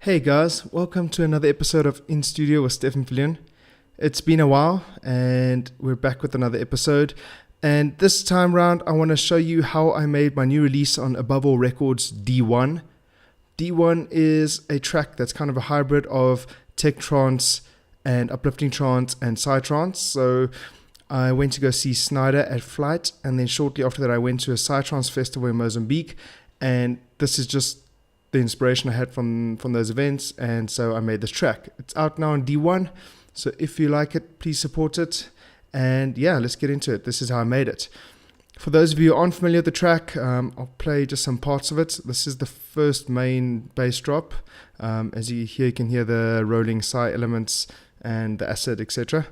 Hey guys, welcome to another episode of In Studio with Stefan Viljoen. It's been a while and we're back with another episode. And this time round, I want to show you how I made my new release on Above All Records D1. D1 is a track that's kind of a hybrid of tech trance and uplifting trance and psytrance. So I went to go see Snyder at Flight, and then shortly after that I went to a psytrance festival in Mozambique, and this is just the inspiration I had from those events, and so I made this track. It's out now on D1, so if you like it, please support it. And yeah, let's get into it. This is how I made it. For those of you who aren't familiar with the track, I'll play just some parts of it. This is the first main bass drop. As you can hear the rolling psi elements and the acid, etc.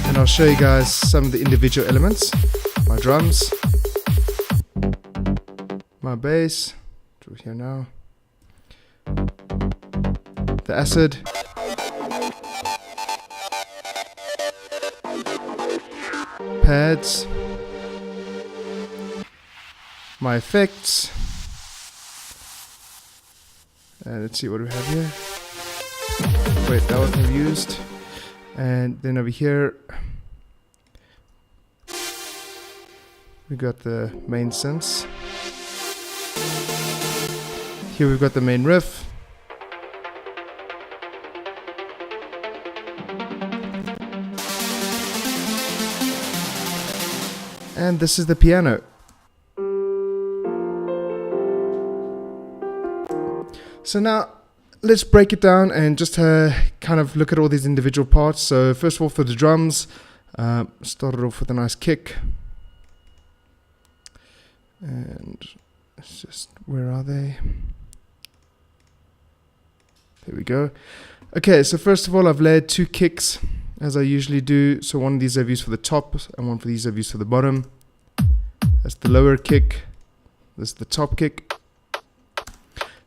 And I'll show you guys some of the individual elements. My drums, my bass, through here now, the acid, pads, my effects, and let's see what we have here. Wait, that wasn't used. And then over here we got the main synths. Here we've got the main riff. And this is the piano. So now let's break it down and just kind of look at all these individual parts. So first of all, for the drums, started off with a nice kick. And it's just, where are they? There we go. Okay, so first of all, I've layered two kicks, as I usually do. So one of these I've used for the top, and one of these I've used for the bottom. That's the lower kick. This is the top kick.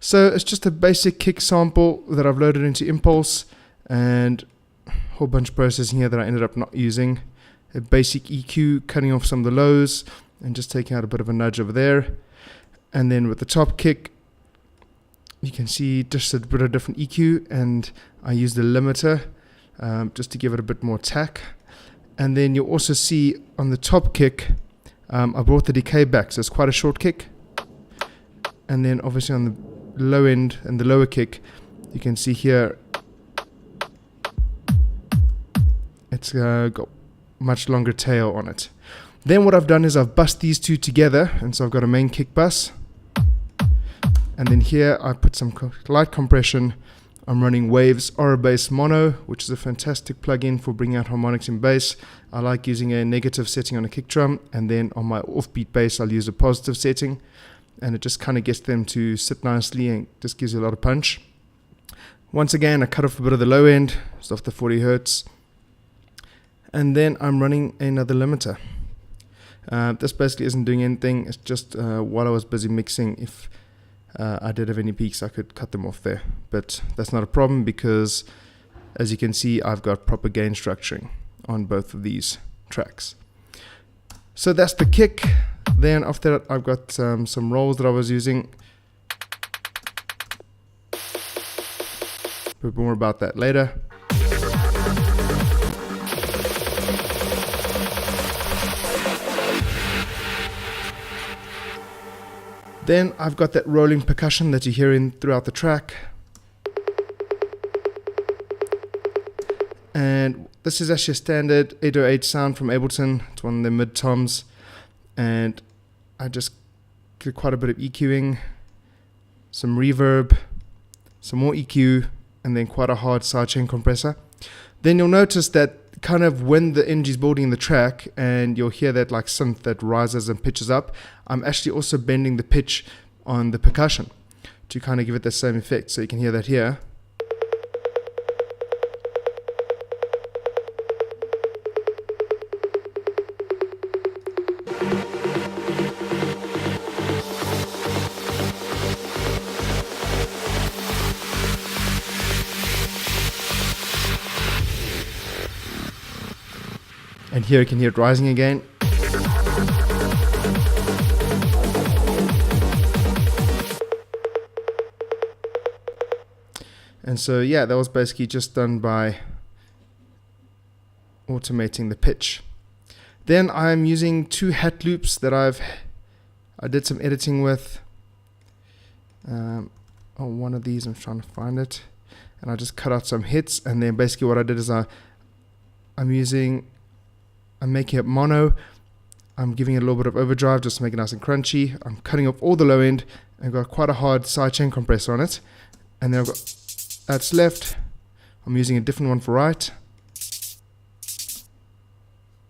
So it's just a basic kick sample that I've loaded into Impulse, and a whole bunch of processing here that I ended up not using. A basic EQ, cutting off some of the lows, and just taking out a bit of a nudge over there. And then with the top kick, you can see just a bit of different EQ, and I used a limiter just to give it a bit more tack. And then you'll also see on the top kick, I brought the decay back, so it's quite a short kick. And then obviously on the low end and the lower kick, you can see here it's got much longer tail on it. Then what I've done is I've bussed these two together, and so I've got a main kick bus, and then here I put some light compression. I'm running Waves Aura Bass Mono, which is a fantastic plugin for bringing out harmonics in bass. I like using a negative setting on a kick drum, and then on my offbeat bass I'll use a positive setting, and it just kind of gets them to sit nicely and just gives you a lot of punch. Once again, I cut off a bit of the low end, it's off the 40 Hertz, and then I'm running another limiter. This basically isn't doing anything, it's just while I was busy mixing, if I did have any peaks I could cut them off there, but that's not a problem because as you can see I've got proper gain structuring on both of these tracks. So that's the kick. Then after that I've got some rolls that I was using, but more about that later. Then I've got that rolling percussion that you're hearing throughout the track. And this is actually a standard 808 sound from Ableton. It's one of the mid-toms. And I just did quite a bit of EQing, some reverb, some more EQ, and then quite a hard sidechain compressor. Then you'll notice that kind of when the energy is building in the track and you'll hear that like synth that rises and pitches up, I'm actually also bending the pitch on the percussion to kind of give it the same effect. So you can hear that here. And here you can hear it rising again. And so yeah, that was basically just done by automating the pitch. Then I'm using 2 hat loops that I did some editing with. One of these, I'm trying to find it, and I just cut out some hits. And then basically what I did is I'm making it mono. I'm giving it a little bit of overdrive just to make it nice and crunchy. I'm cutting off all the low end and got quite a hard sidechain compressor on it. And then I've got that's left. I'm using a different one for right.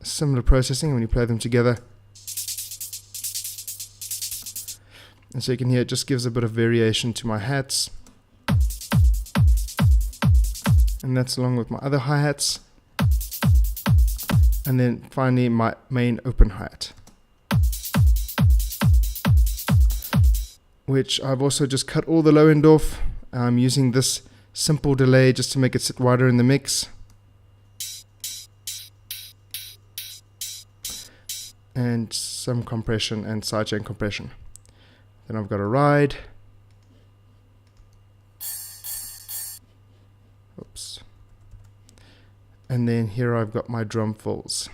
Similar processing when you play them together. And so you can hear it just gives a bit of variation to my hats. And that's along with my other hi-hats. And then finally my main open hi-hat, which I've also just cut all the low end off. I'm using this simple delay just to make it sit wider in the mix. And some compression and sidechain compression. Then I've got a ride. Oops. And then here I've got my drum fills.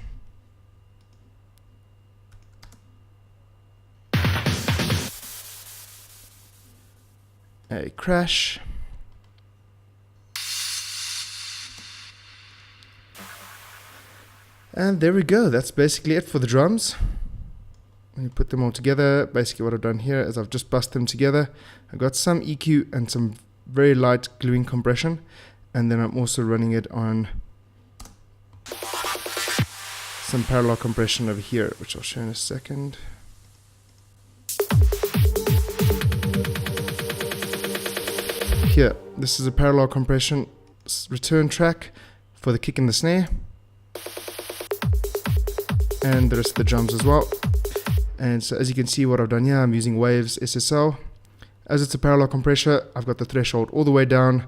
A crash. And there we go. That's basically it for the drums. When you put them all together, basically what I've done here is I've just bussed them together. I've got some EQ and some very light gluing compression. And then I'm also running it on some parallel compression over here, which I'll show in a second. Here, this is a parallel compression return track for the kick and the snare. And the rest of the drums as well. And so as you can see what I've done here, I'm using Waves SSL. As it's a parallel compressor, I've got the threshold all the way down,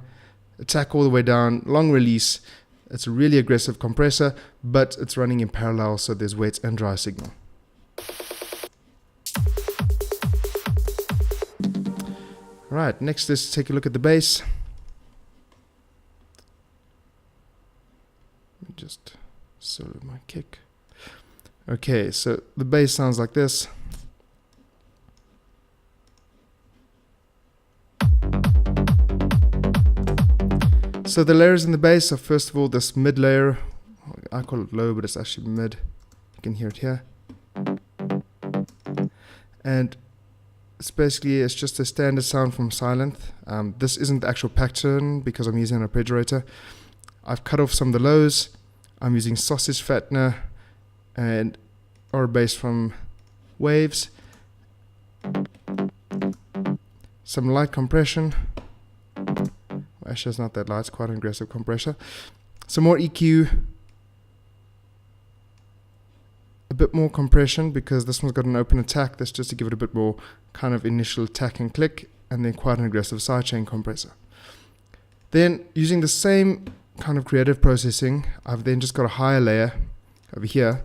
attack all the way down, long release. It's a really aggressive compressor, but it's running in parallel, so there's wet and dry signal. Right, next let's take a look at the bass. Let me just solo my kick. Okay, so the bass sounds like this. So the layers in the bass are first of all this mid layer. I call it low, but it's actually mid. You can hear it here. And it's just a standard sound from Silent. This isn't the actual pattern because I'm using an arpeggiator. I've cut off some of the lows. I'm using sausage fattener and or bass from Waves. Some light compression. Actually, it's not that light, it's quite an aggressive compressor. Some more EQ. A bit more compression because this one's got an open attack. That's just to give it a bit more kind of initial attack and click, and then quite an aggressive sidechain compressor. Then using the same kind of creative processing, I've then just got a higher layer over here,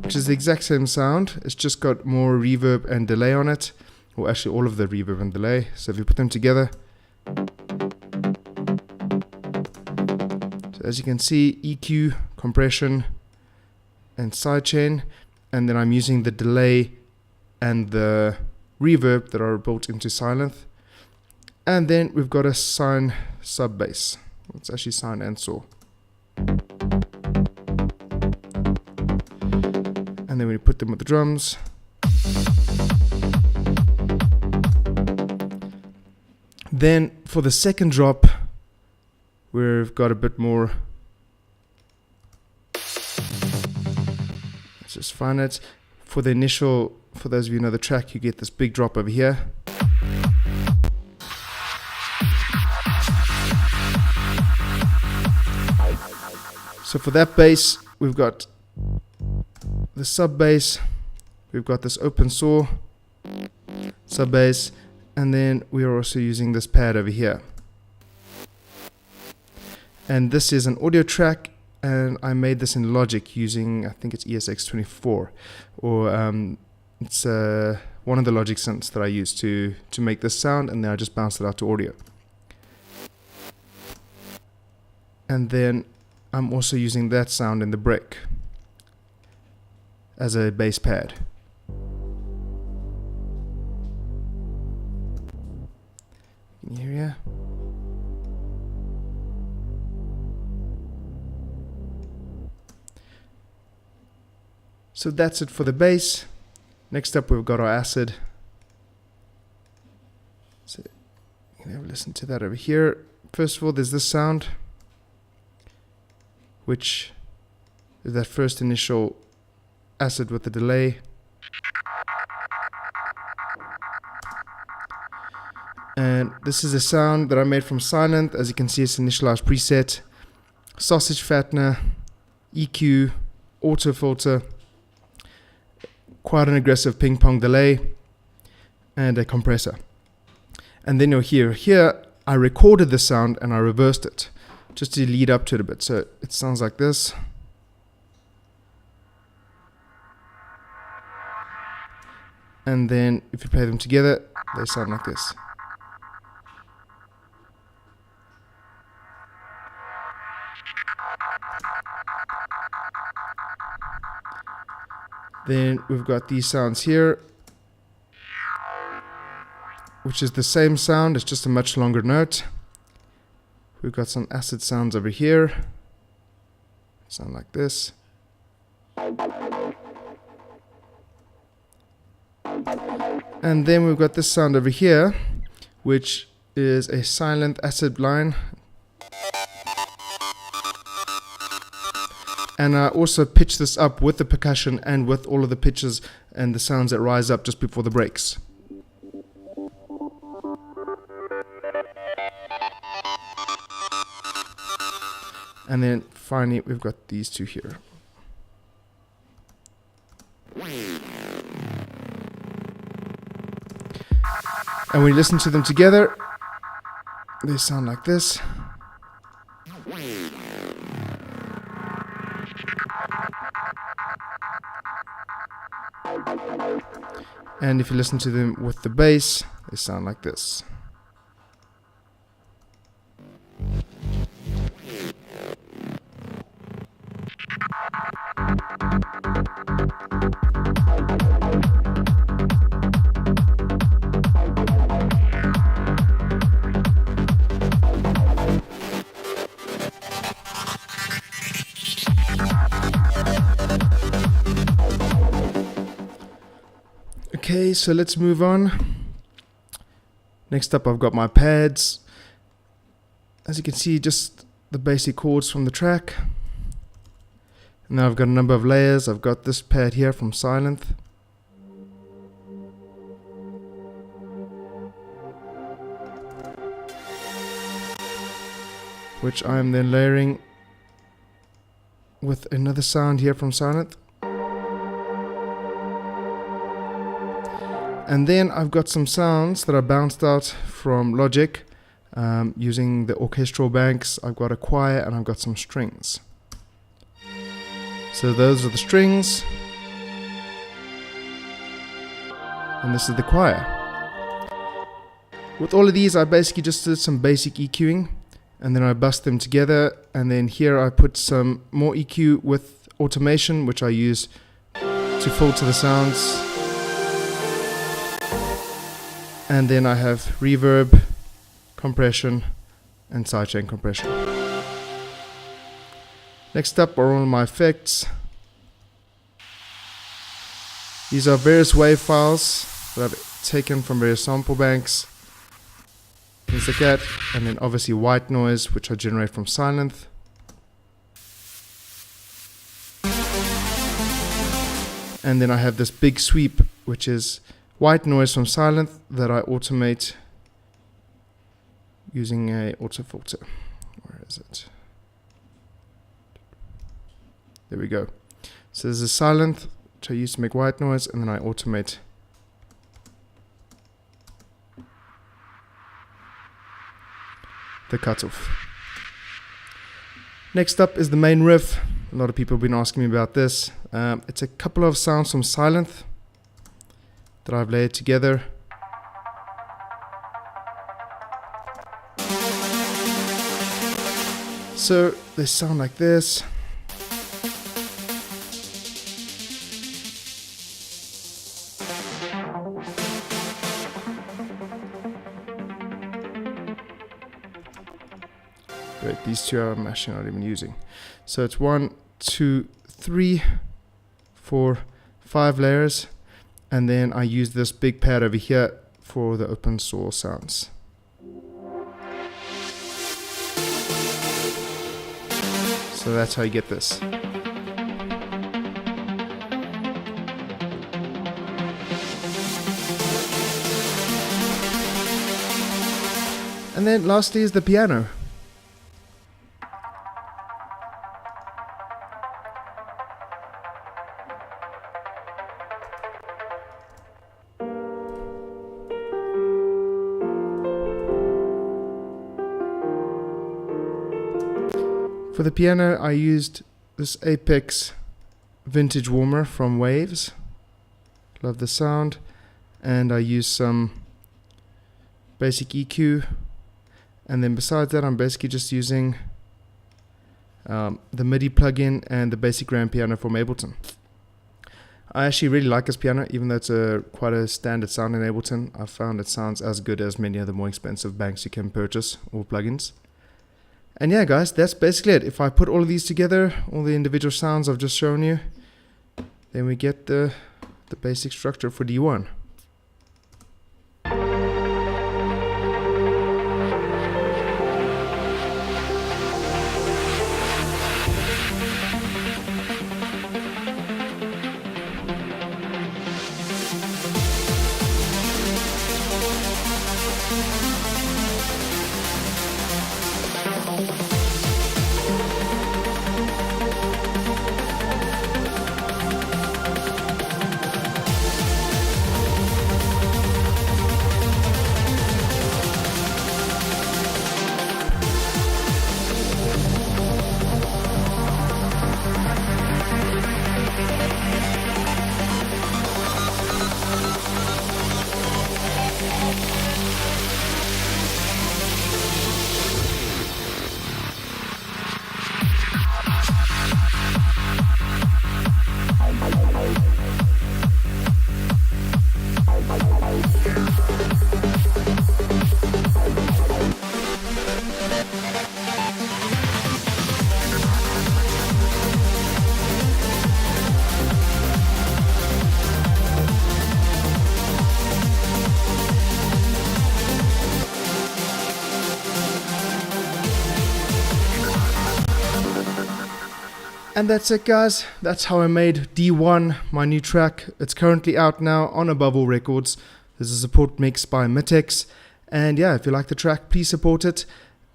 which is the exact same sound. It's just got more reverb and delay on it. Or actually all of the reverb and delay. So if you put them together, so as you can see, EQ, compression, and sidechain, and then I'm using the delay and the reverb that are built into Silent. And then we've got a sine sub bass. It's actually sine and saw. And then we put them with the drums. Then for the second drop, we've got a bit more. Let's just find it. For the initial, for those of you who know the track, you get this big drop over here. So for that bass, we've got the sub bass, we've got this open saw sub bass, and then we are also using this pad over here. And this is an audio track, and I made this in Logic using, I think it's ESX24, or it's one of the Logic synths that I use to make this sound, and then I just bounce it out to audio. And then I'm also using that sound in the break as a bass pad. Can you hear? So that's it for the bass. Next up, we've got our acid. So you can have a listen to that over here. First of all, there's this sound, which is that first initial acid with the delay. And this is a sound that I made from Silent. As you can see, it's initialized preset, sausage fattener, EQ, auto filter, quite an aggressive ping pong delay, and a compressor. And then you'll hear here, I recorded the sound and I reversed it just to lead up to it a bit. So it sounds like this. And then if you play them together, they sound like this. Then we've got these sounds here, which is the same sound, it's just a much longer note. We've got some acid sounds over here, sound like this. And then we've got this sound over here, which is a silent acid line. And I also pitch this up with the percussion and with all of the pitches and the sounds that rise up just before the breaks. And then finally we've got these two here. And when you listen to them together, they sound like this. And if you listen to them with the bass, they sound like this. Okay, so let's move on. Next up, I've got my pads. As you can see, just the basic chords from the track. And now I've got a number of layers. I've got this pad here from Silent. Which I'm then layering with another sound here from Silent. And then I've got some sounds that are bounced out from Logic using the orchestral banks. I've got a choir and I've got some strings. So those are the strings. And this is the choir. With all of these, I basically just did some basic EQing. And then I bust them together. And then here I put some more EQ with automation, which I use to filter the sounds. And then I have reverb, compression, and sidechain compression. Next up are all my effects. These are various wave files that I've taken from various sample banks. Things like that. And then obviously white noise, which I generate from Silent. And then I have this big sweep, which is white noise from Silent that I automate using a auto filter. Where is it? There we go. So there's a Silent which I use to make white noise, and then I automate the cutoff. Next up is the main riff. A lot of people have been asking me about this. It's a couple of sounds from Silent that I've layered together. So they sound like this. Great, these two I'm actually not even using. So it's 1, 2, 3, 4, 5 layers, and then I use this big pad over here for the open source sounds. So that's how you get this. And then lastly is the piano. For the piano, I used this Apex vintage warmer from Waves. Love the sound. And I used some basic EQ. And then besides that, I'm basically just using the MIDI plugin and the basic grand piano from Ableton. I actually really like this piano, even though it's quite a standard sound in Ableton. I found it sounds as good as many of the more expensive banks you can purchase or plugins. And yeah, guys, that's basically it. If I put all of these together, all the individual sounds I've just shown you, then we get the basic structure for D1. And that's it, guys. That's how I made D1, my new track. It's currently out now on Above All Records. There's a support mix by Mitex. And yeah, if you like the track, please support it.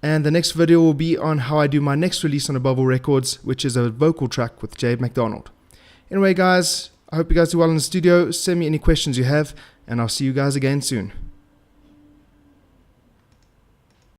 And the next video will be on how I do my next release on Above All Records, which is a vocal track with Jade MC Donald. Anyway, guys, I hope you guys do well in the studio. Send me any questions you have, and I'll see you guys again soon.